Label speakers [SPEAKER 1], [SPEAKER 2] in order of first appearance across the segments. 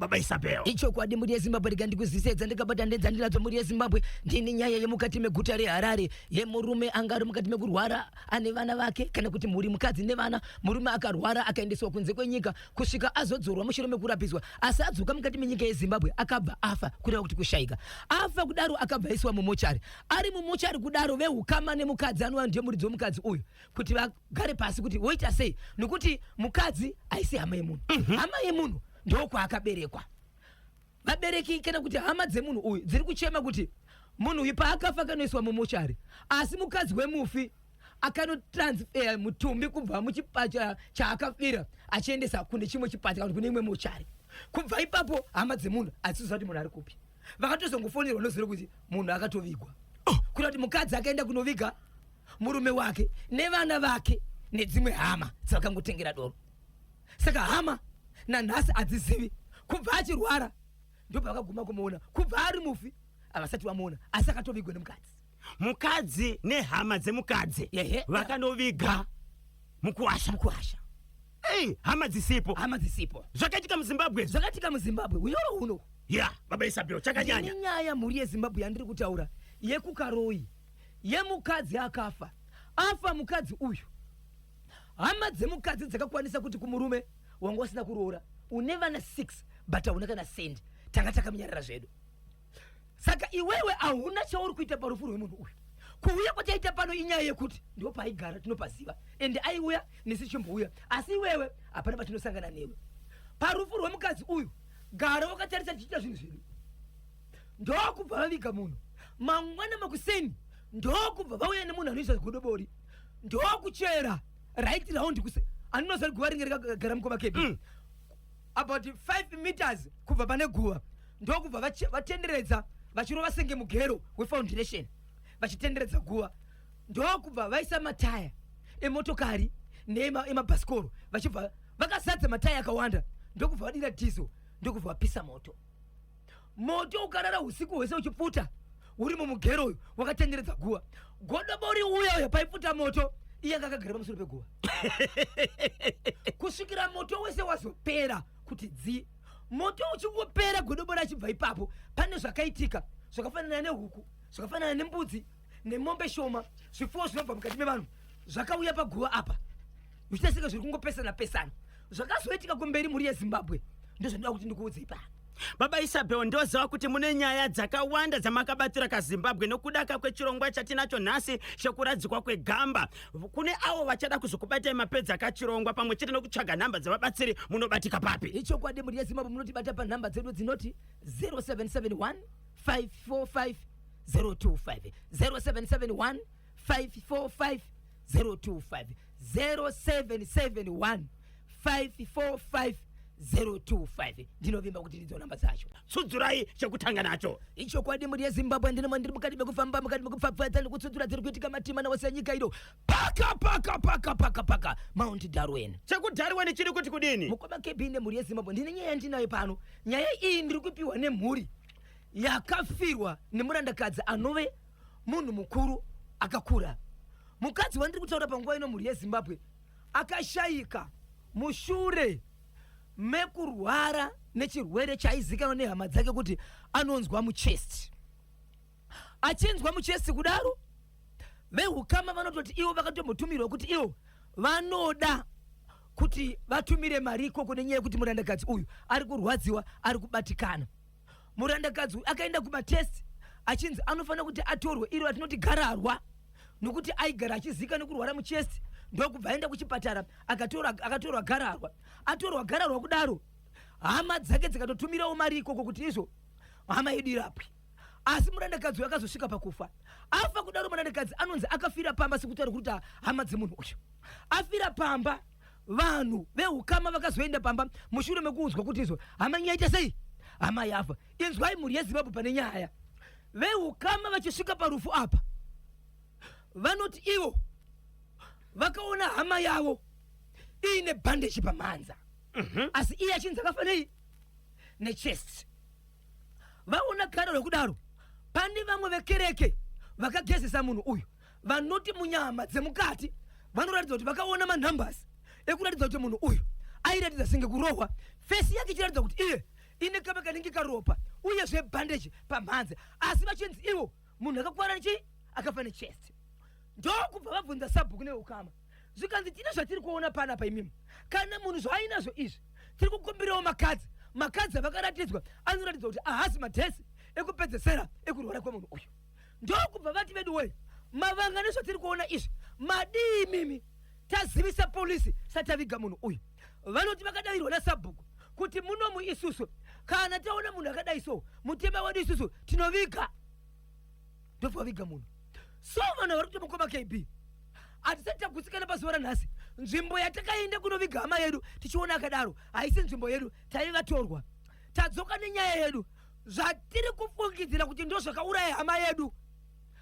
[SPEAKER 1] baba Isabel.
[SPEAKER 2] Icho kwadi muri Zimbabwe ndikuzvisedza ndikabata ndedzandiladzo muri Zimbabwe ndini nyaya yemukati meguta reHarare yemurume angari mukati mekurwara ane vana vake kana kuti muri mukadzi nevana murume akarwara akaendeswa kunze kwenyika kusvika azodzorwa mushure mekurapiswa asi adzoka mukati menyika yeZimbabwe akabva afa kureva kuti kushayika afa kudaro akabva iswa mumochari ari mumochari kudaro vehukama nemukadzi anova ndiye muridzi womukadzi uyu kuti vagare pasi kuti woita sei nokuti mukadzi aisi hama yemunhu hama yemunhu ndoko akaberekwa vabereki kana kuti hama dzemunhu uyu dziri kuchema kuti munhu uyu paakafa kanoiswa mumochari asi mukadzi wemufi akanotransfer mutumbi kubva muchipacha chaakafira achiendesa kune chimwe chipacha kana kune imwe mochari kubva ipapo hama dzemunhu adzizwa kuti munhu ari kupi vakatozongofonerwa noziva kuti munhu akatovigwa kuita kuti mukadzi akaenda kunoviga murume wake nevana vake nedzimwe hama dzavakangotengera doro saka hama nanhasi adzizivi kubva achirwara ndopa vakaguma kumuona kubva ari mufi avasati vamuona asi akatovigwa
[SPEAKER 1] mukadzi nehama dzemukadzi vakanoviga mukuwasha hama dzisipo zvakaitika muZimbabwe
[SPEAKER 2] unyoro uno
[SPEAKER 1] baba Isabel chakanyanya
[SPEAKER 2] nyaya muri yeZimbabwe yandiri kutaura yekukaroi yemukadzi akafa mukadzi uyu hama dzemukadzi dzakakwanisa kuti kumurume wanga usina kuroora une vana 6 but hauna kana sendi tanga takaminyarara zvedu saka iwewe hauna chauri kuita parufu rwemunhu uyu kuuya kwataita pano inyaya yekuti ndo paaigara tinopaziva ende aiuya nesi chimbouya asi iwewe hapana patinosangana newe parufu rwemukadzi uyu gara wakatarisa tichiita zvinhu zvedu ndokubva vaviga munhu mangwana makuseni ndokubva vauya nemunhu anoisa zgodobori ndokuchera right round aninoza guva ringe rikagara mukova kepi about 5 meters kubva pane guva ndokubva vatenderedza vachirova senge mugero wefoundation vachitenderedza guva ndokubva vaisa mataya emotokari neemabhasikoro vachibva vakazadza mataya akawanda ndokubva vadira dhizo ndokubva vapisa moto ukarara usiku hwese uchipfuta uri mumugero uyu wakatenderedza guva godobori uya paipfuta moto iye akagara pamusoro peguva kusvikira moto wese wazopera kuti moto uchingopera godobori achibva ipapo pane zvakaitika zvakafanana nehuku zvakafanana nembudzi nemombe shoma zvipfuwo zvinobva mukati mevanhu zvakauya paguva apa zvichitasika zviri kungopesana zvakazoitika kumberi muri yeZimbabwe ndozvinoda kuti ndikuudzei pano
[SPEAKER 1] baba Isabel ndoziva kuti mune nyaya dzakawanda dzamakabatira kaZimbabwe nokuda kwechirongwa chatinacho nhasi chekuradzikwa kwegamba kune avo vachada kuzokubatai mapedza kachirongwa pamwe chete nokutsvaga nhamba dzavabatsiri munobatika papi
[SPEAKER 2] ichokwadi muri yeZimbabwe munotibata panhamba dzedu dzinoti 0771 545 025 0771 545 025 0771 545 025 ndinovimba kuti ndidzo namba dzacho
[SPEAKER 1] tsudzurai chekutanga nacho
[SPEAKER 2] icho kwadi muri yeZimbabwe ndiri mukati mekufamba mukati mekupfapfadza nekutsudzura dziri kuitika matima nawose nyika ino paka Mount Darwin
[SPEAKER 1] chekudarwin chiri kuti kudini
[SPEAKER 2] mukoma kebhine muri yeZimbabwe ndine nyaya yandinayo pano nyaya iyi ndiri kupiwa nemhuri yakafirwa nemurandakadzi anove munhu mukuru akakura mukadzi wandiri kutaura panguva ino muri yeZimbabwe akashayika mushure mekurwara nechirwere chaizikanwa nehama dzake kuti anonzwa muchest achinzwa muchest kudaro vehukama vanototi ivo vakatombotumirwa kuti ivo vanoda kuti vatumire mari ikoko nenyaya yekuti murandakadzi uyu ari kurwadziwa ari kubatikana murandakadzi uyu akaenda kumatest achinzi anofanira kuti atorwe iro atinoti gararwa nokuti aigara achizika nekurwara muchest ndokubva aenda kuchipatara akatorwa gararwa atorwa gararwa kudaro hama dzake dzikatotumirawo mari ikoko kuti izvo hama yedu irapwe asi murandakadzi uyu akazosvika pakufa afa kudaro murandakadzi anonzi akafira pamba sekutaura kuti hama dzemunhu uyu afira pamba vanhu vehukama vakazoenda pamba mushure mekuudzwa kuti izvo hama nyaita sei hama yafa inzwai mhuri yeZimbabwe pane nyaya vehukama vachisvika parufu apa vanoti ivo vakaona hama yavo iine bhandeji pamanza asi iye achinzi akafa nei nechest vaona gara rokudaro pane vamwe vekereke vakagezesa munhu uyu vanoti munyama dzemukati vanoratidza kuti vakaona manhambasi ekuratidza kuti munhu uyu airatidza senge kurohwa fesi yake ichiratidza kuti iye ine ropa uye zve bandage pamhanza asi vachinzi iwo munhu akakwara chi akafa nechest ndokubva vabvunza sabhuku neukama zvikanzi tine zvatiri kuona pana pa imimi kana munhu zvaainazvo izvi tiri kukumbirawo makadzi avakaratidzwa anoratidza kuti ahasi madhesi ekupedzesera ekurwara kwemunhu uyu ndokubva vati vedu wei mavanga nezvatiri kuona izvi madii mimi tazivisa polisi sataviga munhu uyu vanoti vakadayirwa nasabhuku kuti munomu isusu kana taona munhu akadai so mutema wedu isusu tinoviga ndobva vaviga munhu so vanhu vari kutomukoma KB hatisati tagutsikana pazuva ranhasi nzvimbo yatakaenda kunoviga hama yedu tichiona akadaro haisi nzvimbo yedu taivatorwa tadzoka nenyaya yedu zvatiri kufungidzira kuti ndo zvakauraya hama yedu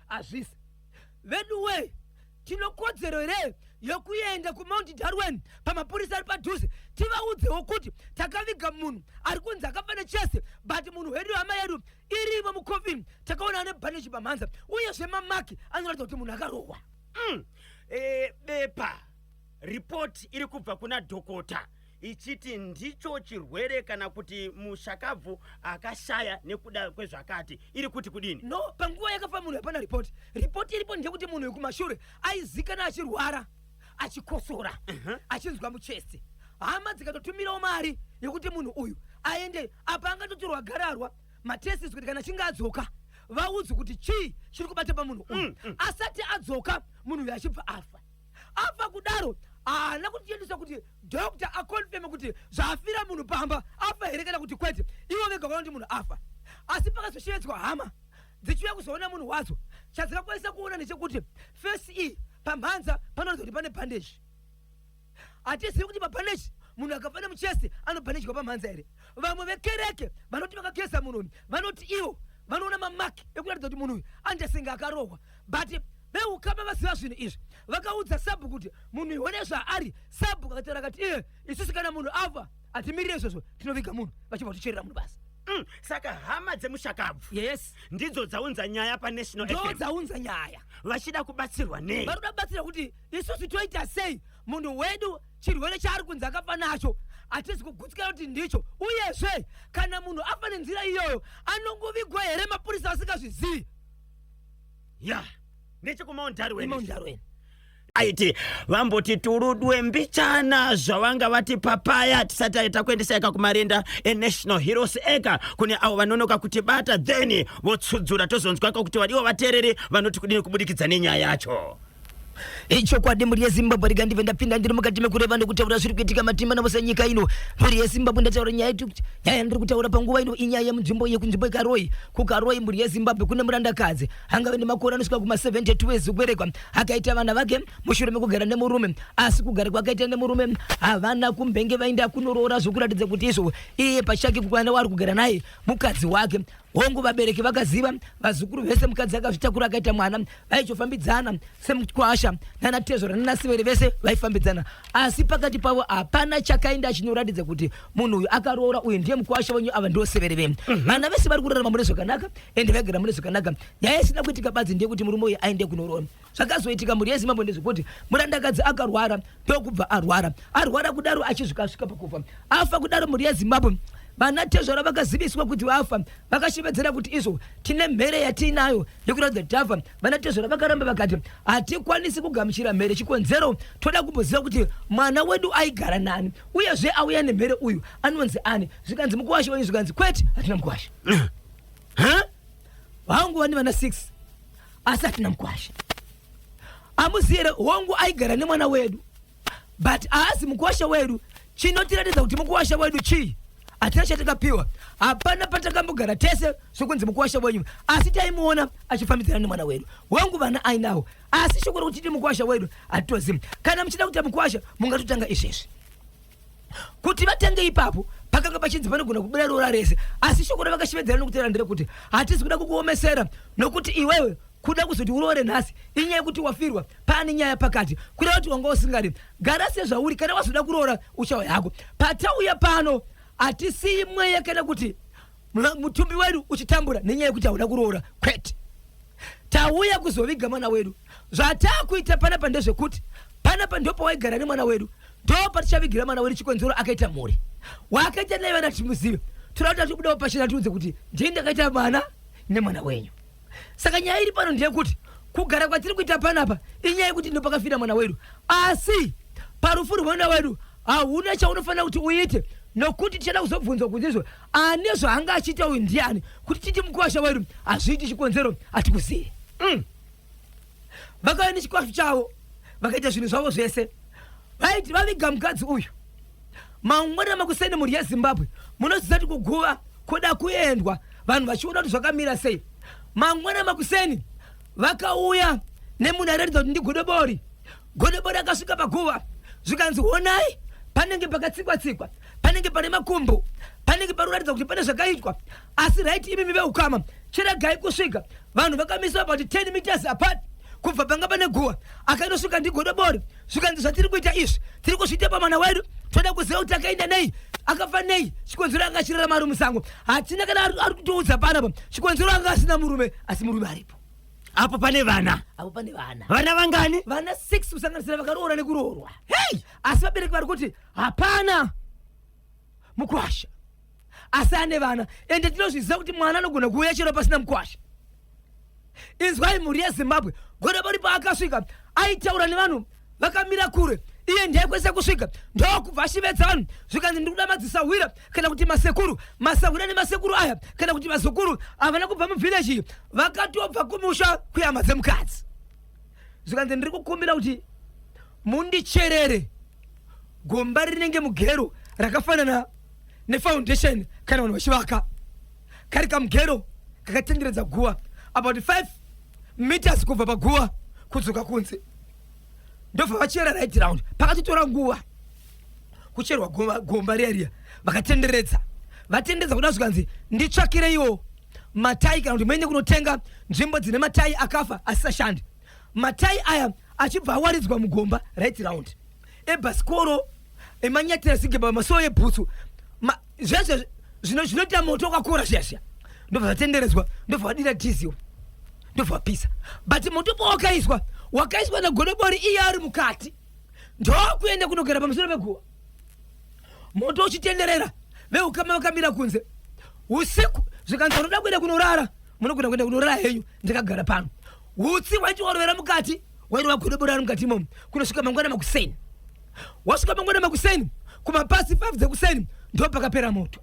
[SPEAKER 2] hazvisi vedu we tinokodzero here yokuenda kumount Darwen pamapurisa ari padhuze tivaudzewo kuti takaviga munhu ari kunzi akafa necheste but munhu wedu hama yedu irimo mucoffin takaona ane bhaneji pamhanza uyezve mamaki anoratidza kuti munhu akarohwa.
[SPEAKER 1] Bepa report iri kubva kuna dhokota ichiti ndicho chirwere kana kuti mushakabvu akashaya nekuda kwezvakati iri kuti kudini?
[SPEAKER 2] No, panguva yakafa munhu hapana report iripo ndekuti munhu wekumashure aizikana achirwara achikosora achinzwa muchesti hama dzikatotumirawo mari yekuti munhu uyu aende apa angatotorwa gararwa matesis kuti kana achinge adzoka vaudzi kuti chii chiri kubata pamunhu uyu asati adzoka munhu uyu achibva afa kudaro haana kutiendesa kuti dokta akonfirme kuti zvafira munhu pamba afa here kana kuti kwete ivo vega vaona kuti munhu afa asi pakazoshevedzwa hama dzichiuya kuzoona munhu wadzo chadzakakwanisa kuona nechekuti face pamhanza panoratidza kuti pane bhandeji hatizivi kuti pabhandeji munhu akafa nemuchesti anobhandejwa pamhanza here vamwe vekereke vanoti vakageza munhu vanoti ivo vanoona mamaki ekuratidza kuti munhu uyu andasinga akarohwa but veukama vaziva zvinhu izvi vakaudza sabhu kuti munhu uyu one zvaari sabhu akataura akati isusu kana munhu afa hatimirire izvozvo tinoviga munhu vachibva kutocherera munhu basi.
[SPEAKER 1] Saka hama dzemushakabvu
[SPEAKER 2] yes
[SPEAKER 1] ndidzo dzaunza nyaya paNational FM
[SPEAKER 2] ndo dzaunza nyaya
[SPEAKER 1] vachida kubatsirwa nei?
[SPEAKER 2] vari kuda kubatsira kuti isusu toita sei munhu wedu chirwere chaari kunzi akafa nacho hatizi kugutsikana kuti ndicho uyezve kana munhu afa nenzira iyoyo anongovigwa here mapurisa vasingazvizivi
[SPEAKER 1] nechekumount Darwen
[SPEAKER 2] Darwen
[SPEAKER 1] aiti vamboti turudwe mbichana zvavanga vati papaya tisati aita kuendesa eka kumarinda eNational Heroes eka kune avo vanonoka kutibata then votsudzura tozonzwaka kuti vadiwo vateereri vanoti kudini kubudikidza nenyaya yacho.
[SPEAKER 2] ichokwadi mhuri yezimbabwe rega ndive ndapinda ndiri mukati mekureva nekutaura zviri kuitika matima namusa nyika ino mhuri yezimbabwe ndataura nyaya ndiri kutaura panguva ino inyaya yemunzvimbo yekunzvimbo yekaroi kukaroi mhuri yezimbabwe kune murandakadzi angave nemakore anosvika kuma-72 ezikuberekwa akaita vana vake mushure mekugara nemurume asi kugara kwakaita nemurume havana kumbenge vaenda kunoroora zvokuratidza kuti izvo iye pachake kukwana wari kugara naye mukadzi wake hongu vabereki vakaziva vazukuru vese mukadzi akazvitakura akaita mwana vaichofambidzana semukwasha nanatezora nanasiveri vese vaifambidzana asi pakati pavo hapana chakaenda chinoratidza kuti munhu uyu akaroora uyu ndiye mukwasha wenyu ava ndio severi vemu vana vese vari kurarama mune zvakanaka ende vagara mune zvakanaka nyaya isina kuitika badzi ndeyekuti murume uyu aende kunoroora zvakazoitika mhuri yezimbabwe ndezvekuti murandakadzi akarwara ndokubva arwara kudaro achizvikasvika pakufa afa kudaro mhuri yezimbabwe vanatezvara vakaziviswa kuti vafa vakashevedzera kuti izvo tine mhere yatiinayo yekuratidza kuti tafa vanatezvara vakaramba vakati hatikwanisi kugamuchira mhere chikonzero toda kumboziva kuti mwana wedu aigara nani uyezve auya nemhere uyu anonzi ani zvikanzi mukuwasha wenyu zvikanzi kwete hatina mukuwasha vangu vane vana 6 asi hatina mukuwasha amuziere hongu aigara nemwana wedu but haasi mukuwasha wedu chinotiratidza kuti mukuwasha wedu chii hatina chatakapiwa hapana patakambogara tese sokunzi mukuwasha wenyu asi taimuona achifambidzana nemwana wedu wangu vana ainawo asi shokora kuti titi mukuwasha wedu hatitozivi kana muchida kuita mukuwasha mungatotanga izvezvi kuti vatange ipapo pakanga pachinzi panogona kubuda roora rese asi shokora vakashevedzera nokutera nderekuti hatizi kuda kukuomesera nokuti iwewe kuda kuzoti uroore nhasi inyaya yekuti wafirwa pane nyaya pakati kuda kuti wanga usingadi gara sezvauri kana wazoda kuroora uchawa yako patauya pano hatisiyi mweya kana kuti mutumbi wedu uchitambura nenyaya yekuti hauda kuroora kwete tauya kuzoviga mwana wedu zvatakuita panapa ndezvekuti panapa ndopa waigara nemwana wedu ndopa tichavigira mwana wedu chikonzero akaita mhuri wakaita naye vana timuzive tolauta tikudawo pachina tiudze kuti ndiye ndakaita mwana nemwana wenyu. Saka nyaya iri pano ndiye kuti kugara kwatiri kuita panapa inyaya yekuti ndo pakafira mwana wedu, asi parufu rwemwana wedu hauna chaunofanira kuti uite, nokuti tichada kuzobvunzwa kuzizvo ane zvaanga achiita uyu ndiani, kuti titi mukuwasha wedu hazviiti chikonzero hatikuzivi. Vakauya nechikwafu chavo vakaita zvinhu zvavo zvese, vaiti vaviga mukadzi uyu. Mangwana makuseni mhuri yeZimbabwe munoziva kuti kuguva kuda kuendwa vanhu vachiona kuti zvakamira sei. Mangwana makuseni vakauya nemunhu anoratidza kuti ndigodobori. Godobori akasvika paguva zvikanzi honai panenge pakatsikwa-tsikwa, panenge pane makumbo, panenge panoratidza kuti pane zvakaitwa, asi raiti imi veukama chiregai kusvika. Vanhu vakamiswa about 10 meters apart kubva panga pane guva. Akaindosvika ndigodobori zvikanzi zvatiri kuita izvi tiri kuzviita pamwana wedu, toda kuziva kuti akaenda nei, akafa nei, chikonzero anga achirarama ari musango. Hatina kana ari kutoudza panapa chikonzero anga asina murume, asi murume aripo.
[SPEAKER 1] Apo pane vana.
[SPEAKER 2] Apo pane vana.
[SPEAKER 1] Vana vangani?
[SPEAKER 2] Vana 6 kusanganisira vakaroora nekuroorwa. Hey! Asi vabereki vari kuti hapana mukwasha, asi ane vana, ende tinozviziva kuti mwana anogona kuuya chero pasina mukwasha. Inzwai mhuri yeZimbabwe, Godobori paakasvika aitaura nevanhu vakamira kure, iye ndiye kwese kusvika ndokubva achivedza vanhu zvikanzi ndikuda madzisahwira kana kuti masekuru. Masahwira nemasekuru aya kana kuti mazukuru havana kubva muvhileji iyi, vakatobva kumusha kuyama dzemukadzi. Zvikanzi ndiri kukumbira kuti mundicherere gomba rinenge mugero rakafanana nefoundation kana vanhu vachivaka, kari kamugero kakatenderedza guva about 5 meters kubva paguva kudzoka kunze. Ndobva vachera right round, pakatotora nguva kucherwa gomba riya vakatenderedza. Vatendedza kuda zvikanzi nditsvakireiwo matai kana kuti muende kunotenga nzvimbo dzine matai akafa asisashandi. Matai aya achibva awaridzwa mugomba right round, ebhasikoro, emanyatira sigeba, masowo ebhutsu, zvese zvinoita moto wakakura zviya. Ndobva vatenderedzwa, ndobva vadira diesel, ndobva vapisa. But moto wakaiswa nagodobori iye ari mukati, ndokuenda kunogara pamusoro peguva. Moto uchitenderera, veukama vakamira kunze usiku. Zvikanzi vanoda kuenda kunorara, munogona kuenda kunorara henyu, ndakagara pano. Utsi waiti warovera mukati, wairova godobori ari mukati imomo. Kunosvika mangwana makuseni, wasvika mangwana makuseni kumapasi 5 dzekuseni ndo pakapera moto,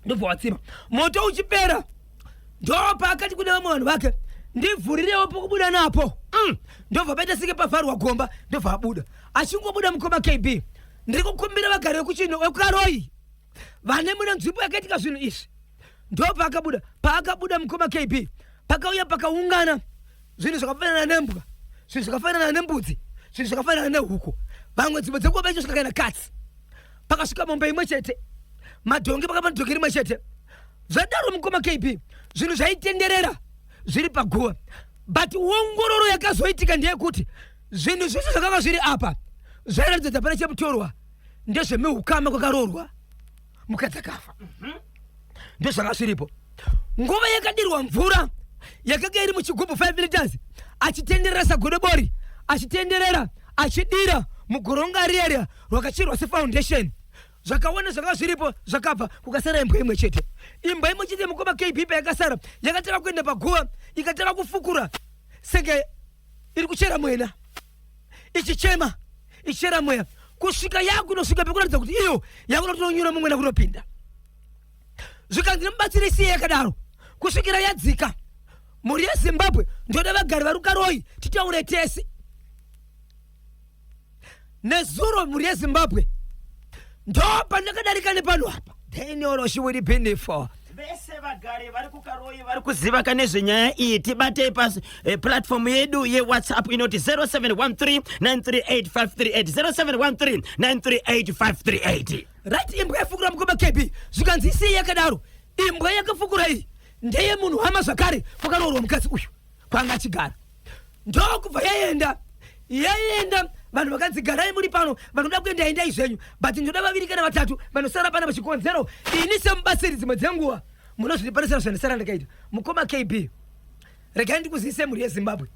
[SPEAKER 2] ndobva watsima. Moto uchipera ndo paakati kune vamwe vanhu vake ndivhurirewo pokubuda napo. Ndobva paita sike pavharwa gomba, ndobva abuda. Achingobuda mukoma KB, ndiri kukumbira vagari vekukaroyi vane mune nzvimbo yakaitika zvinhu izvi. Ndo paakabuda, paakabuda mukoma KB pakauya pakaungana zvinhu zvakafanana nembwa, zvinhu zvakafanana nembudzi, zvinhu zvakafanana nehuku. Vamwe nzvimbo dzekuva vachosvika kana katsi, pakasvika mombe imwe chete, madhongi pakapa dhongi rimwe chete. Zvadaro mukoma KB zvinhu zvaitenderera zviri paguva. But ongororo yakazoitika ndeyekuti zvinhu zvese zvakanga zviri apa zvairatidza pane chemutorwa ndezvemihukama kwakaroorwa mukadzi akafa. Ndozvanga zviripo. Nguva yakadirwa mvura yakanga iri muchigubhu 5 liters, achitenderera sagodobori, achitenderera achidira mugoronga riya rwakachirwa sefoundation. Zvakaona zvanga zviripo zvakabva kukasara imbwa imwe chete. Imbwa imwe chete mukoma KB payakasara yakataka kuenda paguva, ikataka kufukura senge iri kuchera mwena, ichichema ichera mweya kusvika yakunosvika pekuratidza kuti iyo yakunotonyura mumwena kunopinda. Zvikanzi nemubatsiri siye yakadaro kusvikira yadzika. Mhuri yeZimbabwe ndoda vagari vari kukaroyi titaure tese. Nezuro mhuri yeZimbabwe ndo pandakadarika nepano apa. Then all she would be for.
[SPEAKER 1] Vese vagari vari kukaroyi vari kuziva kane zvenyaya iyi tibate platform yedu yeWhatsApp inoti 0713938538 0713938538.
[SPEAKER 2] Right, imbwa yafukura mukoma KB zvikanzi isiye yakadaro. Imbwa yakafukura iyi ndeye munhu hama zvakare kwakaroorwa mukadzi uyu kwanga achigara. Ndokubva yaenda vanhu vakanzigarai muri pano vanoda kuenda endai zvenyu, but ndoda vaviri kana vatatu vanosara pana pachikonzero. Ini semubatsiri dzimwe dzenguva munozviparisira zvandisara ndakaita. Mukoma KB, regai ndikuzivise mhuri yeZimbabwe,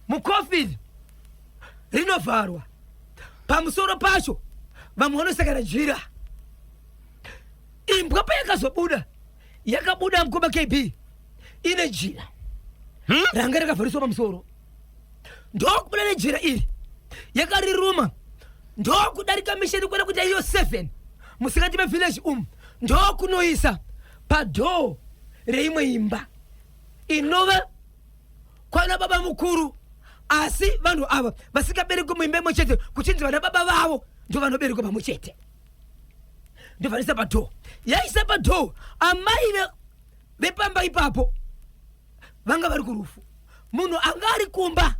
[SPEAKER 2] muCovid rinovharwa, pamusoro pacho vamwe vanosakana njira. Imbwa payakazobuda yakabuda Mkoba KB ine njira ranga rakavhariswa pamusoro ndokubuda nenjira iri yakariruma ndokudarika misheni kwenda kuti iyo 7 musikati mevillage ndokunoisa padhoo reimwe imba inova kwana baba mukuru asi vanhu ava vasikaberekwa muimba imwe chete kuchinzi vana baba vavo ndo vanoberekwa pamwe chete ndovanisa padhoo yaisa padhoo amai vepamba ipapo vanga vari kurufu munhu anga ari kumba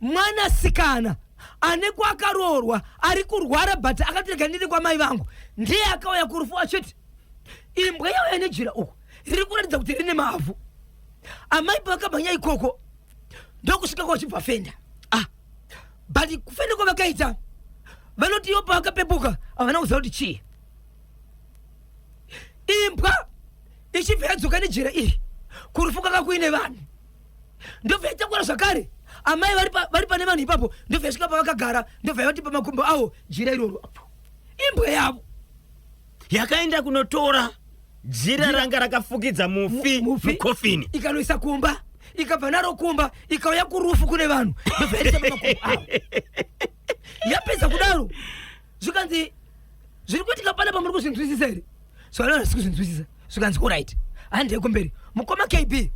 [SPEAKER 2] mwanasikana ane kwakaroorwa ari kurwara but akatirega ndiri kwamai vangu ndiye akauya kurufu achiti imbwa yauya nejira uku riri kuratidza kuti rine mavhu amai pavakabhanya ikoko ndokusvika kwachibva fenda but kufenda kwavakaita vanoti iwo pavakapepuka havana kuziva kuti chii imbwa ichibva yadzoka nejira iri kurufu kwanga kuine vanhu ndobva yatakura zvakare amai vari pane vanhu ipapo ndobva yasvika pavakagara ndobva yavati pamakumbo avo jira iroro apo imbwa yavo
[SPEAKER 1] yakaenda kunotora jira ranga rakafukidza mufi mukofini
[SPEAKER 2] ikanoisa kumba ikabva naro kumba ikauya kurufu kune vanhu ndobva yaisa pamakumbo avo yapedza kudaro zvikanzi zviri kuitika pana pamuri kuzvinzwisisa here soanana si kuzvinzwisisa zvikanzi oright handei kumberi Mukoma KB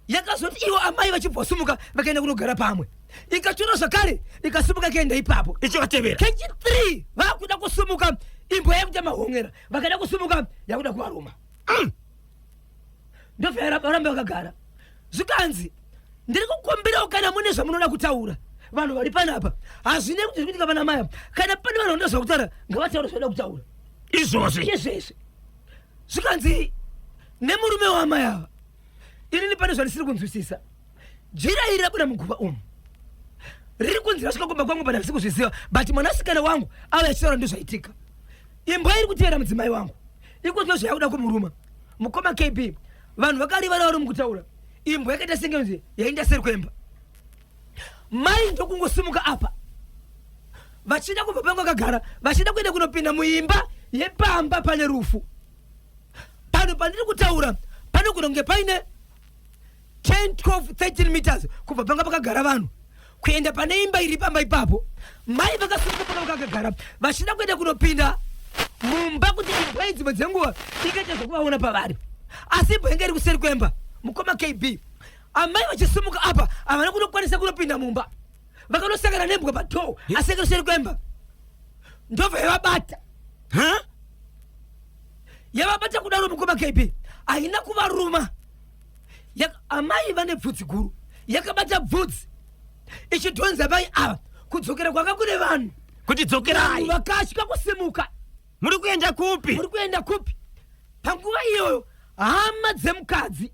[SPEAKER 2] yakazoti iwo amai vachibva sumuka vakaenda kunogara pamwe ikatora zvakare ikasumuka ikaenda ipapo
[SPEAKER 1] ichivatevera
[SPEAKER 2] kechi 3 vakuda kusumuka imbwa yakuita mahongera vakaenda kusumuka yakuda kuvaruma ndobva varamba vakagara zvikanzi ndiri kukumbirawo kana mune zvamunoda kutaura vanhu vari panapa hazvine kuti zvikuitika pana mai apa kana pane vanhu vanoda zvakutaura ngavataure zvavada kutaura izvozvi zvikanzi nemurume wamai ava inini pane zvandisiri kunzwisisa jira iri rabuda muguva riri kunzi rasvika kumba kwangu pana visiri kuzviziva but mwanasikana wangu ava yachitaura ndozvaitika imbwa iri kutevera mudzimai wangu ikunzwa zvayakuda kumuruma Mukoma KB vanhu vakarivara vari mukutaura imbwa yakaita senge yainda seri kwemba mai ndokungosimuka apa vachida kubva pangu vakagara vachida kuenda kunopinda muimba yepamba pane rufu pano pandiri kutaura pano kunonge paine 10, 12, 13 meters kubva panga pakagara vanhu kuenda pane imba iri pamba ipapo mai vakasimuka panga vakagara vachida kuenda kunopinda mumba kuti imbwa idzimwe dzenguva ikaita zvokuvaona pavari asi imbwa inge iri kuseri kwemba Mukoma KB amai vachisimuka apa havana kunokwanisa kunopinda mumba vakanosangana nembwa padhoo asi inge kuseri kwemba ndobva yavabata yavabata kudaro Mukoma KB haina kuvaruma amai vane bvudzi guru yakabata bvudzi ichidhonza mai ava kudzokera kwanga kune vanhu
[SPEAKER 1] kuti dzokerai
[SPEAKER 2] vakatya kusimuka
[SPEAKER 1] muri kuenda kupi
[SPEAKER 2] panguva iyoyo hama dzemukadzi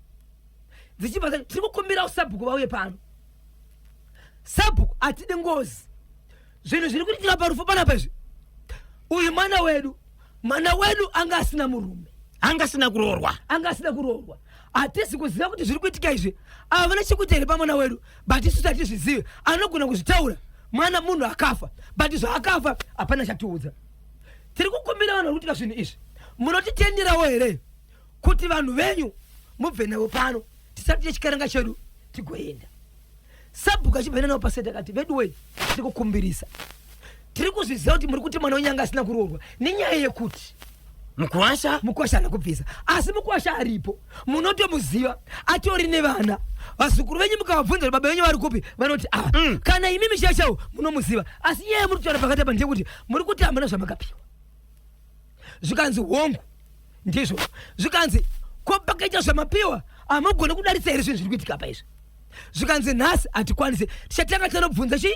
[SPEAKER 2] dzichibva tiri kukumbirawo Sabhuku vauye pano Sabhuku hatidi ngozi zvinhu zviri kuitika parufu panapa izvi uyu mwana wedu anga asina murume
[SPEAKER 1] anga asina kuroorwa hatisi kuziva kuti zviri kuitika izvi havana chekuita here pamwana wedu but isu tatizvizive anogona kuzvitaura mwana munhu akafa but zvaakafa hapana chatiudza tiri kukumbira vanhu vari kuitika zvinhu izvi munotitenderawo here kuti vanhu venyu mubve navo pano tisati techikaranga chedu tigoenda Sabhuku achibvena navo paseti akati veduwei tiri kukumbirisa tiri kuzviziva kuti muri kuti mwana wenyanga asina kuroorwa nenyaya yekuti mukuwasha anakubvisa asi mukuwasha aripo munotomuziva atori nevana vazukuru venyu mukavabvunza kuti baba venyu vari kupi vanoti kana imi michachawo munomuziva asi nyaya muri kutaura pakati apa ndeyekuti muri kuti hamuna zvamakapiwa zvikanzi hongu ndizvo zvikanzi ko pakaita zvamapiwa hamugone kudaritsa here zvinhu zviri kuitika pa izvi zvikanzi nhasi hatikwanisi tichatanga tinobvunza chi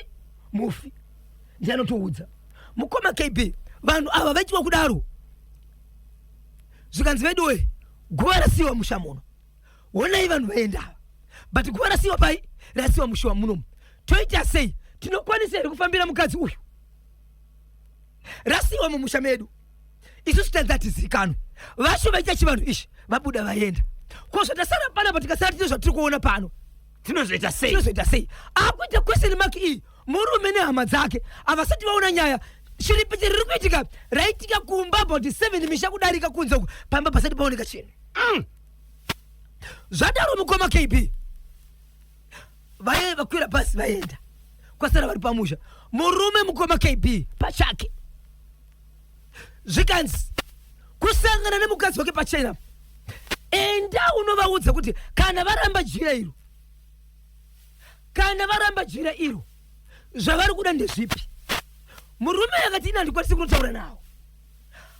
[SPEAKER 1] mufi ndianotiudza Mukoma KB vanhu ava vaitwa kudaro zvikanzi veduwe guva rasiwa musha muno honai vanhu vaendava but guva rasiwa pai rasiwa musha munomu toita sei tinokwanisa here kufambira mukadzi uyu rasiwa mumusha medu isusu tanzi hatizivikanwe vasho vaita chivanhu izvi vabuda vaenda ko zvatasara panapa tikasara tine zvatiri kuona pano tinozoita sei akuita question mark iyi murume nehama dzake havasati vaona nyaya shiripiti riri kuitika raitika kumba about 7 misha kudarika kunze uku pamba pasati paoneka chinhu
[SPEAKER 2] Zvadaro mukoma KB vaye vakwira basi vaenda kwasara vari pamusha. Murume mukoma KB pachake zvikanzi kusangana nemukadzi wake pachena, enda unovaudza kuti kana varamba jira iro zvavari kuda ndezvipi. Murume akati ina ndikwanise kunotaura nawo.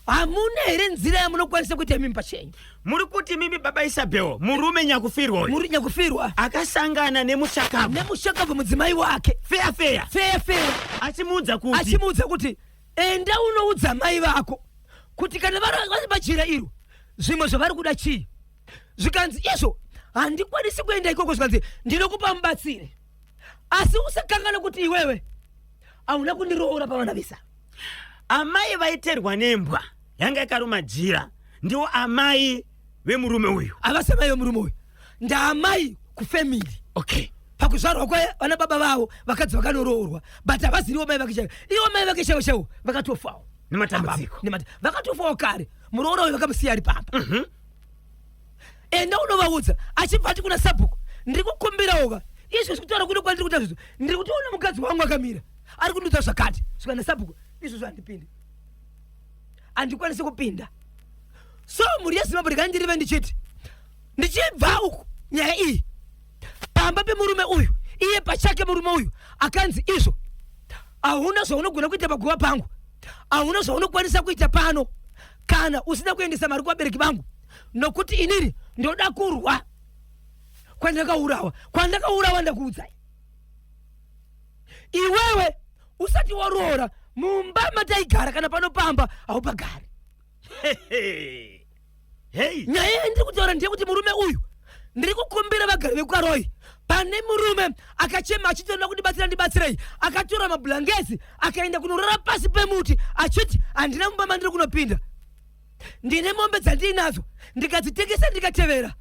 [SPEAKER 2] Hamuna here nzira yamunokwanisa kuita mimi pachenyu?
[SPEAKER 1] Muri kuti mimi baba Isabel murume nyakufirwa uyu.
[SPEAKER 2] Muri nyakufirwa
[SPEAKER 1] Akasangana
[SPEAKER 2] nemushakavu mudzimai wake
[SPEAKER 1] feya achimuudza
[SPEAKER 2] kuti enda unoudza mai vako kuti kana vari pajira iro zvimwe zvavari kuda chii. Zvikanzi izvo handikwanisi kuenda ikoko. Zvikanzi ndinokupa mubatsire asi usakangana kuti iwewe hauna kundiroora pavana visa.
[SPEAKER 1] Amai vaiterwa nembwa yanga yakaruma jira ndiwo amai vemurume uyu.
[SPEAKER 2] Havasi amai vemurume uyu, ndaamai kufamily.
[SPEAKER 1] Okay.
[SPEAKER 2] Pakuzvarwa kwavana baba vavo vakadzi vakanoroorwa but havaziriwo mai vake chaivo. Ivo mai vake chaivo vakatofawo
[SPEAKER 1] nematambudziko.
[SPEAKER 2] Vakatofawo kare. Muroora uyu vakamusiya ari pamba. Enda unovaudza achibva ati kuna Sabhuku ndiri kukumbirawoga izvo zvekutaura kuno kwandiri kuita zvizvo ndiri kutiona mukadzi wangu akamira ari kundiudza zvakati. Svikana Sabhuku izvozvo handipindi, handikwanisi kupinda. So mhuri yeZimbabwe ndirive ndichiti ndichibva uku nyaya iyi pamba pemurume uyu, iye pachake murume uyu akanzi izvo hauna zvaunogona kuita paguva pangu, hauna zvaunokwanisa kuita pano kana usina kuendesa mari kuvabereki vangu, nokuti inini ndoda kurwa kwandakaurawa ndakuudzai. Iwewe usati waroora mumba mataigara kana panopamba haupagari.
[SPEAKER 1] Hey.
[SPEAKER 2] Nyaya ndiri kutaura ndeyekuti murume uyu ndiri kukumbira vagari vekukaroi pane murume akachema achitoda kundibatsira ndibatsirei, akatora mabhurangezi akaenda kunorara pasi pemuti achiti handina mumba mandiri kunopinda, ndine mombe dzandinadzo ndikadzitengesa ndikatevera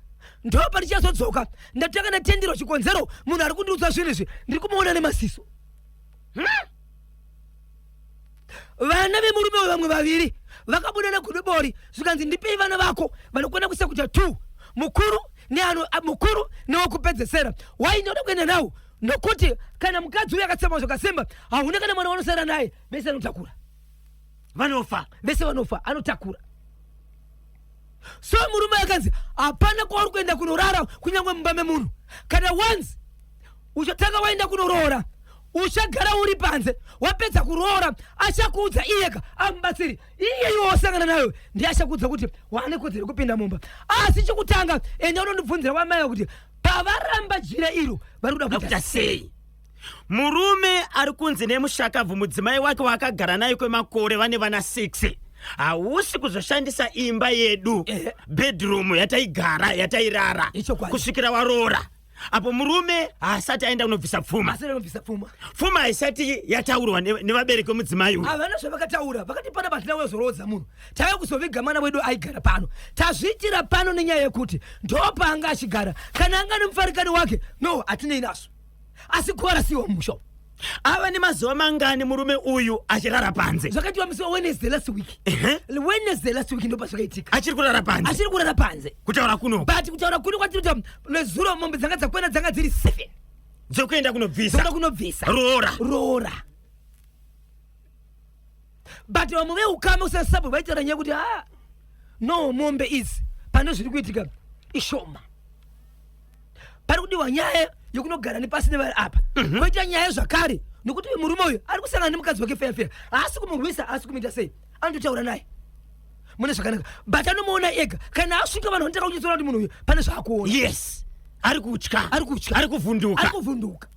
[SPEAKER 2] ndo pandichazodzoka ndatanga natendero chikonzero. Munhu ari kundiudza zvinhu izvi ndiri kumuona nemaziso. Vana vemurume uyu vamwe vaviri vakabuda negudobori. Zvikanzi ndipei vana vako vanokwana kuisa kuita 2, mukuru newokupedzesera. Wainoda kuenda nawo nokuti kana mukadzi uyu akatsema zvakasimba hauna kana mwana wanosara naye, vese anotakura. Vese vanofa, anotakura. So murume akanzi hapana kwauri kuenda kunorara kunyangwe mumba memunhu. Kana once uchatanga waenda kunoroora uchagara uri panze, wapedza kuroora achakuudza iyega amubatsiri. Iye iwo wasangana nayo ndiye achakuudza kuti wane kodzero kupinda mumba. Asi chekutanga enda unondibvunzira wamai kuti pavaramba jira iro vari kuda kuita sei.
[SPEAKER 1] Murume ari kunzi nemushakabvu mudzimai wake wakagara naye kwemakore vane vana 6. Hausi kuzoshandisa imba yedu bedroom yataigara yatairara kusvikira waroora. Apo murume haasati aenda kunobvisa pfuma. Pfuma haisati yataurwa nevabereki vemudzimai uyu.
[SPEAKER 2] Havana zvavakataura, vakati pana patina wezorodza munhu. Tave kuzoviga mwana wedu aigara pano. Tazviitira pano nenyaya yekuti ndo paanga achigara. Kana anga nemufarikani wake, no, hatinei naso. Asi kora siwo musho.
[SPEAKER 1] Ava nemazuva mangani murume uyu achirara panze?
[SPEAKER 2] Zvakatiwa musi wa Wednesday last week. Wednesday last week ndo pazvakaitika.
[SPEAKER 1] Achiri kurara panze?
[SPEAKER 2] Achiri kurara panze.
[SPEAKER 1] Kutaura kuno?
[SPEAKER 2] But kutaura kuno kwatiri kuti nezuro mombe dzanga dzakwena dzanga dziri 7.
[SPEAKER 1] Dzokuenda kunobvisa?
[SPEAKER 2] Dzokuenda kunobvisa. Roora. But vamwe veukama usasabu vaitaura nyaya kuti no, mombe idzi pane zviri kuitika ishoma. Pari kudiwa nyaya yokunogara nepasi nevari apa. Koita nyaya zvakare nokuti murume uyu ari kusangana nemukadzi wake feya haasi kumurwisa, haasi kumuita sei, anototaura naye mune zvakanaka. But anomuona ega kana asvika vanhu vanotaka kuchidzora kuti munhu uyu pane zvaakuona.
[SPEAKER 1] Yes, ari kutya, ari kuvhunduka.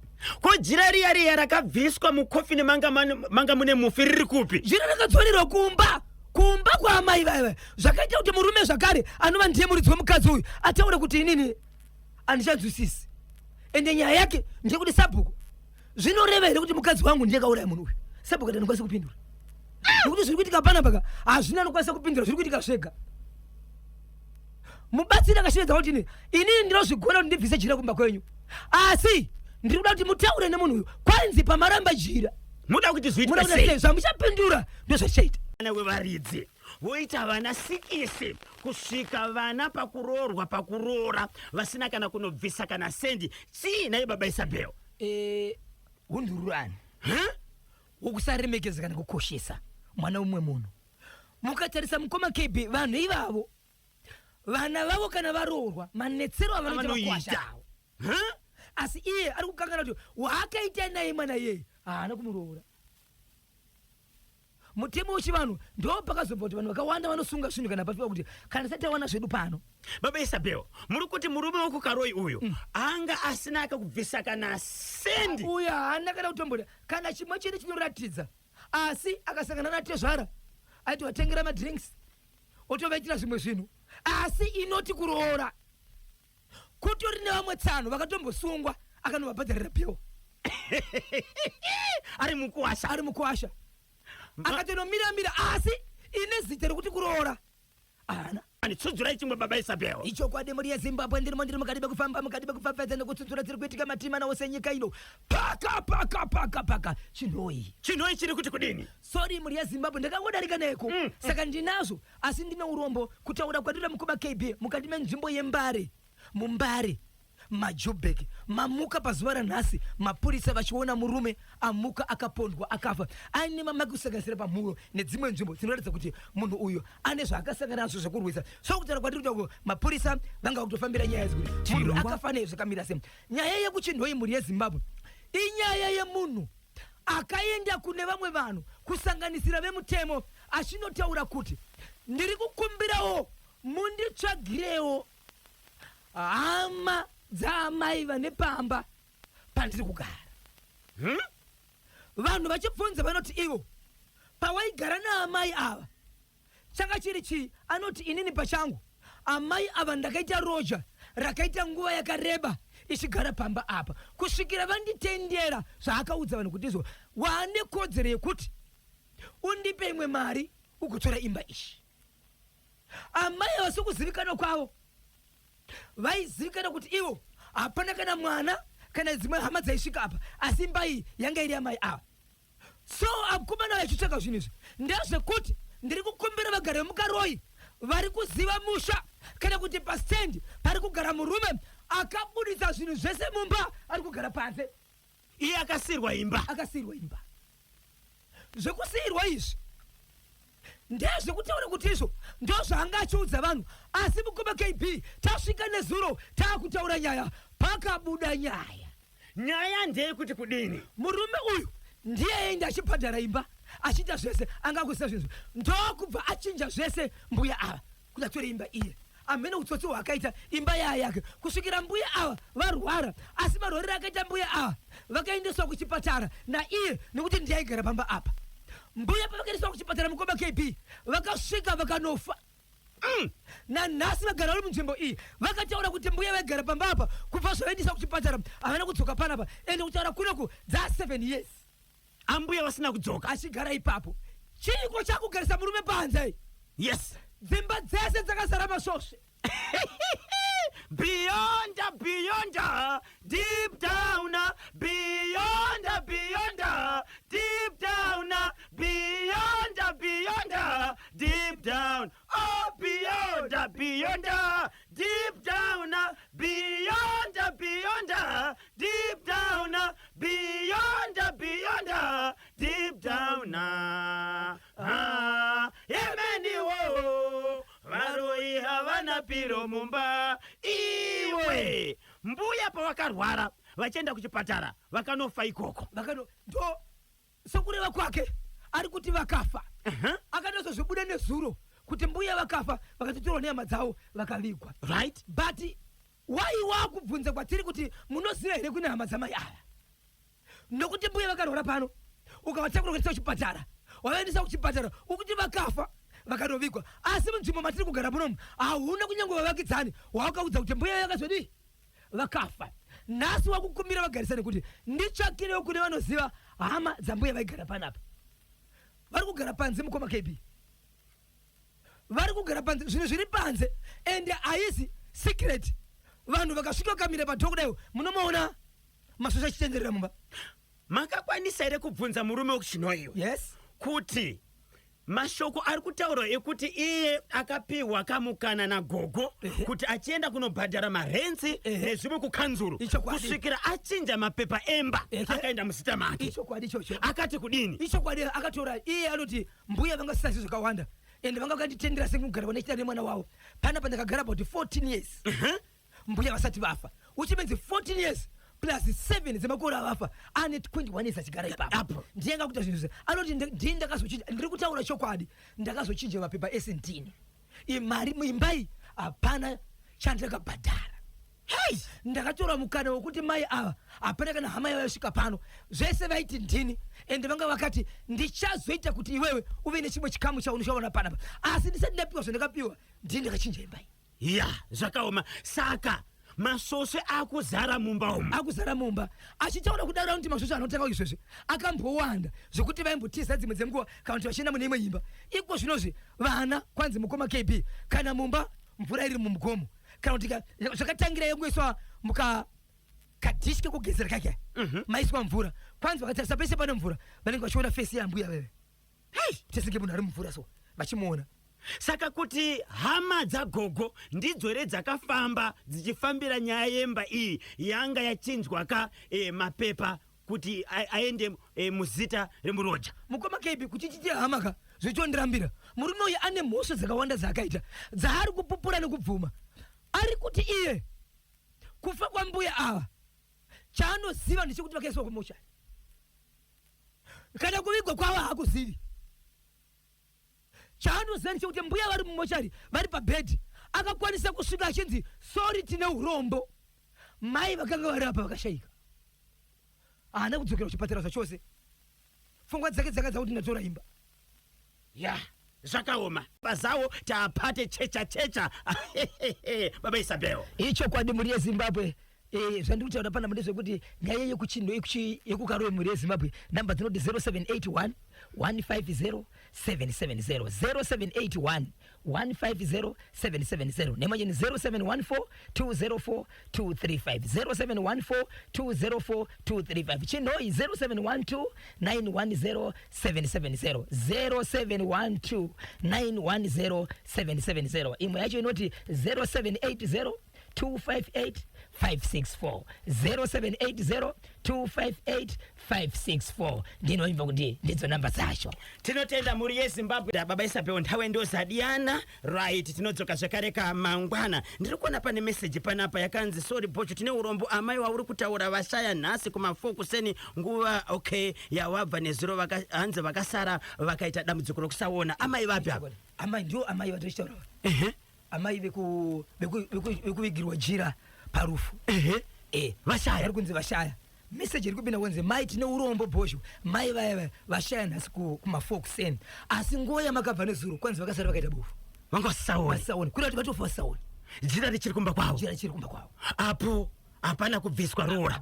[SPEAKER 1] Ko jira riya rakabviswa mukofini manga mune mufi riri kupi?
[SPEAKER 2] Jira rakadzwarirwa kumba kwaamai vaiva. Zvakaita kuti murume zvakare anova ndiye muridzi wemukadzi uyu ataure kuti inini handichanzwisisi. Ende nyaya yake ndeyekuti Sabhuku zvinoreva here kuti mukadzi wangu ndiye akauraya munhu uyu. Sabhuku ati handikwanisi kupindura nokuti zviri kuitika panapa hazvina anokwanisa kupindura, zviri kuitika zvega. Mubatsiri akashinedza kuti inini ndinozvigona kuti ndibvise jira kumba kwenyu, asi ndiri kuda kuti mutaure nemunhu uyu kwanzi pamaramba jira.
[SPEAKER 1] Muda kuti zviitwe sei?
[SPEAKER 2] Zvamuchapindura ndo zvachichaita.
[SPEAKER 1] Mwana wevaridzi voita vana 6 kusvika vana pakuroora vasina kana kunobvisa kana sendi. Chii naye baba Isabel?
[SPEAKER 2] Hundururani wokusaremekeza kana kukoshesa mwana umwe munhu. Mukatarisa mukoma KB, vanhu ivavo vana vavo kana varoorwa manetsero avanoita makwashawo, asi iye ari kukangana kuti waakaita naye mwana yeye haana kumuroora. Mutemo wechivanhu ndo pakazobva kuti vanhu vakawanda vanosunga zvinhu kana patiwa kuti kana tisati tawana zvedu pano.
[SPEAKER 1] Baba Isabel, muri kuti murume wekukaroi uyu anga asina akakubvisa kana sendi?
[SPEAKER 2] Uyu haana kana kutomboda kana chimwe chete chinoratidza, asi akasangana natezvara aiti watengera madrinks otovaitira zvimwe zvinhu, asi inoti kuroora. Kutori nevamwe tsano vakatombosungwa akanovabhadharira bhill
[SPEAKER 1] ari mukuwasha akatonomiramira, asi ine zita rekuti kuroora haana. Tsudzura chimwe baba Isabel.
[SPEAKER 2] Ichokwadi muri yeZimbabwe ndirimo mukati bekufafadza nekutsudzura dziri kuitika matimana wose nyika ino. Paka chinoi
[SPEAKER 1] chiri kuti kudini?
[SPEAKER 2] Sorry muri yeZimbabwe ndakangodarika neko. Saka ndinazvo, asi ndine urombo kutaura kwatira mukoma KB mukati menzvimbo yeMbare. Mumbare Majubek mamuka pazuva ranhasi, mapurisa vachiona murume amuka akapondwa akafa aine mamakusanganisira pamhuro nedzimwe nzvimbo dzinoratidza kuti munhu uyu ane zvaakasangana nazvo zvekurwisa. So kutaura kwatiri kuti mapurisa vanga kutofambira nyaya dzekuti munhu akafa nei zvakamira sei. Nyaya yekuchinhoi muri yeZimbabwe inyaya yemunhu akaenda kune vamwe vanhu kusanganisira vemutemo achinotaura kuti ndiri kukumbirawo munditsvagirewo hama dzaamai vane pamba pandiri kugara. Vanhu vachibvunza vanoti ivo pawaigara naamai ava changa chiri chii? Anoti inini pachangu amai ava ndakaita roja rakaita nguva yakareba ichigara pamba apa kusvikira vanditendera zvaakaudza vanhu kuti izvo waane kodzero yekuti undipe imwe mari ugotora imba ishi. Amai havasi kuzivikanwa kwavo, vaizivikana kuti ivo hapana kana mwana kana dzimwe hama dzaisvika apa, asi imba iyi yanga iri amai ava. So akomana vachitsvaka zvinhu izvi ndezvekuti ndiri kukumbira vagari vemukaroi vari kuziva musha kana kuti pastendi pari kugara murume akabudisa zvinhu zvese mumba ari kugara panze.
[SPEAKER 1] Iye akasiyirwa imba. Zvekusiyirwa izvi ndezvekutaura kuti izvo ndo zvaanga achiudza vanhu, asi mukoma KB tasvika nezuro taakutaura nyaya pakabuda nyaya. Nyaya ndeyekuti kudini? Murume
[SPEAKER 2] uyu ndiye aenda achibhadhara imba achiita zvese angakuisa zvinhu ndokubva achinja zvese mbuya ava kuti atore imba iye. Amene utsotsi hwakaita imba yaya yake kusvikira mbuya ava varwara, asi marwariro akaita mbuya ava vakaendeswa kuchipatara naiye nekuti ndiye aigara pamba apa. Mbuya pavakaendeswa kuchipatara mukoma KB vakasvika vakanofa. Nanhasi vagara vari munzvimbo iyi vakataura kuti mbuya vaigara pamba apa kubva zvavaendesa kuchipatara havana kudzoka panapa, ende kutaura kunoku dza7 years
[SPEAKER 1] ambuya vasina kudzoka
[SPEAKER 2] achigara ipapo. Chiiko chakugarisa murume panze?
[SPEAKER 1] Yes,
[SPEAKER 2] dzimba dzese dzakazara masvosve.
[SPEAKER 1] Beyond, deep down, beyond, deep down, beyond, deep down, oh beyond, deep down, beyond, deep down, beyond, deep down, Yemeni wo varoi havana piro mumba iwe. Mbuya pavakarwara vachienda kuchipatara vakanofa ikoko.
[SPEAKER 2] Ndo sokureva kwake ari kuti vakafa. Akatozozvibuda nezuro kuti mbuya vakafa vakatotorwa nehama dzavo vakavigwa.
[SPEAKER 1] Right?
[SPEAKER 2] But waiwa kubvunza kwatiri kuti munoziva here kune hama dzamai ava? Nokuti mbuya vakarwara pano ukavatakura kuendesa kuchipatara, wavaendesa kuchipatara ukuti vakafa vakatovigwa, asi munzvimbo matiri kugara munomu hauna kunyange vavakidzani wawakaudza kuti mbuya yakazodii vakafa. Nhasi wakukumbira vagarisane kuti nditsvakirewo kune vanoziva hama dzambuya vaigara panapa. Vari kugara panze mukoma KB, vari kugara panze, zvinhu zviri panze ende haisi secret. Vanhu vakasvika vakamira padhokodheyo munomaona masvosva achitenderera mumba.
[SPEAKER 1] Makakwanisa here kubvunza murume wekuchinhoiwe?
[SPEAKER 2] Yes.
[SPEAKER 1] Kuti mashoko ari kutaura ekuti iye akapiwa kamukana nagogo kuti achienda kunobhadhara marenzi nezvimwe kukanzuru kusvikira achinja mapepa emba akaenda musita make.
[SPEAKER 2] Ichokwadi ichocho.
[SPEAKER 1] Akati kudini?
[SPEAKER 2] Ichokwadi akatora iye anoti mbuya vanga sasa zvakawanda ende vanga vakanditendera sekugara vanechita nemwana wavo panapa ndakagara about 14 years mbuya vasati vafa uchimenzi 14 years plus 7 zemakore avafa ane 21 years achigara ipapo ndiyenga kuita zvinhu anoti ndini ndakazochinja ndiri kutaura chokwadi ndakazochinja mapepa ese ndini imari muimbai hapana chandakabhadhara. Hey, ndakatora mukana wekuti mai ava hapana kana hama yavasvika pano zvese vaiti ndini ende vanga vakati ndichazoita kuti iwewe uve nechimwe chikamu chaunochaona panapa asi ndisati ndapiwa zvandakapiwa ndini ndakachinja imbai.
[SPEAKER 1] Ya zvakaoma. Saka masosve akuzara mumba umu,
[SPEAKER 2] akuzara mumba achitaura kudaro kuti masosve anotanga izvozvi akambowanda zvokuti vaimbotiza dzimwe dzenguva kana kuti vachienda mune imwe imba iko zvinozvi vana kwanzi mukoma KB kana mumba mvura iri mumugomo kana kuti zvakatangira yengoiswa mukadhishi kekugezera kake maiswa mvura kwanzi vakatarisa pese pane mvura vanenge vachiona fesi yambuya veve tesenge munhu ari mumvura so vachimuona.
[SPEAKER 1] Saka kuti hama dzagogo ndidzo here dzakafamba dzichifambira nyaya yemba iyi yanga yachinjwa ka mapepa kuti aende muzita remuroja.
[SPEAKER 2] Mukoma KB kuchichitia hama ka zvichondirambira murume uyu ane mhosva dzakawanda dzaakaita dzaari kupupura nekubvuma ari kuti iye kufa kwambuya ava chaanoziva ndechekuti vakaiswa kumoshari kana kuvigwa kwavo haakuzivi chaanoziva ndechekuti mbuya vari mumoshari vari pabhedhi akakwanisa kusvika achinzi sori tine urombo mai vakanga vari apa vakashayika haana kudzokera kuchipatara zvachose pfungwa dzake dzakadza kuti ndatora imba.
[SPEAKER 1] Ya zvakaoma pazawo taapate checha baba Isabel.
[SPEAKER 2] Ichokwadi muri yeZimbabwe zvandiri kutaura pana muri zvekuti nyaya yekuchindo yekukarowe muri yeZimbabwe namba dzinoti 0781 150 770 0781 150 770 nemanje ni 0714 204 235 0714 204 235 chinoi 0712 910 770 0712 910 770 imwe yacho inoti 0780 258 564 0780 258 564 ndinoimva kuti ndidzo namba dzacho.
[SPEAKER 1] Tinotenda muri yeZimbabwe baba Isabel nthawe ndozadiyana right tinodzoka zvakareka mangwana. Ndiri kuona pane message panapa yakanzi sorry bocho tine urombo amai wauri kutaura vashaya nhasi kuma4 kuseni nguva okay yawabva nezuro hanzi vakasara vakaita dambudziko rokusaona amai vapi apa?
[SPEAKER 2] Amai ndio amai vatochitaura amai vekuvigirwa jira parufu
[SPEAKER 1] vashaya
[SPEAKER 2] ari kunzi vashaya message iri kupinda kunzi mai tine urombo bhosho mai vaya vashaya nhasi kuma4 kuseni asi nguva yamakabva nezuro kwanzi vakasara vakaita bofu
[SPEAKER 1] vangosaoni
[SPEAKER 2] kuda kuti vatofa vasaoni
[SPEAKER 1] jira richiri kumba kwavo apo hapana kubviswa roora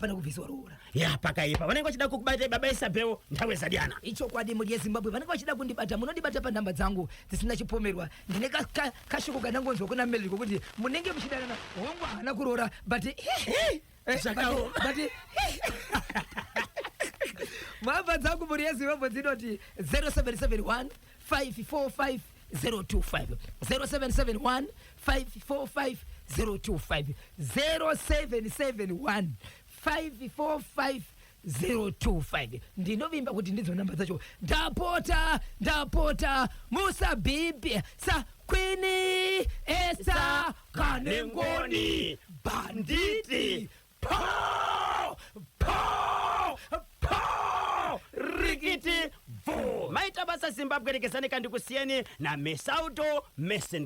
[SPEAKER 1] ya pakaipa vanenge vachida kukubata baba Isabel nthawe zadiyana.
[SPEAKER 2] Ichokwadi muri yeZimbabwe vanenge vachida kundibata munondibata panhamba dzangu dzisina chipomerwa ndine kashoko kanangonzwa kuna mmeleli kokuti munenge muchidanana hongu haana kuroora but mhamba dzangu muri yeZimbabwe dzinoti 0771 545 025 0771 545 025 0771 545 025 ndinovimba kuti ndidzo namba dzacho ndapota musabhibhi sakwini esa kanengoni banditi
[SPEAKER 1] rikiti vo maita basa Zimbabwe rekezani kandi kusiyeni na Mesauto Messenger.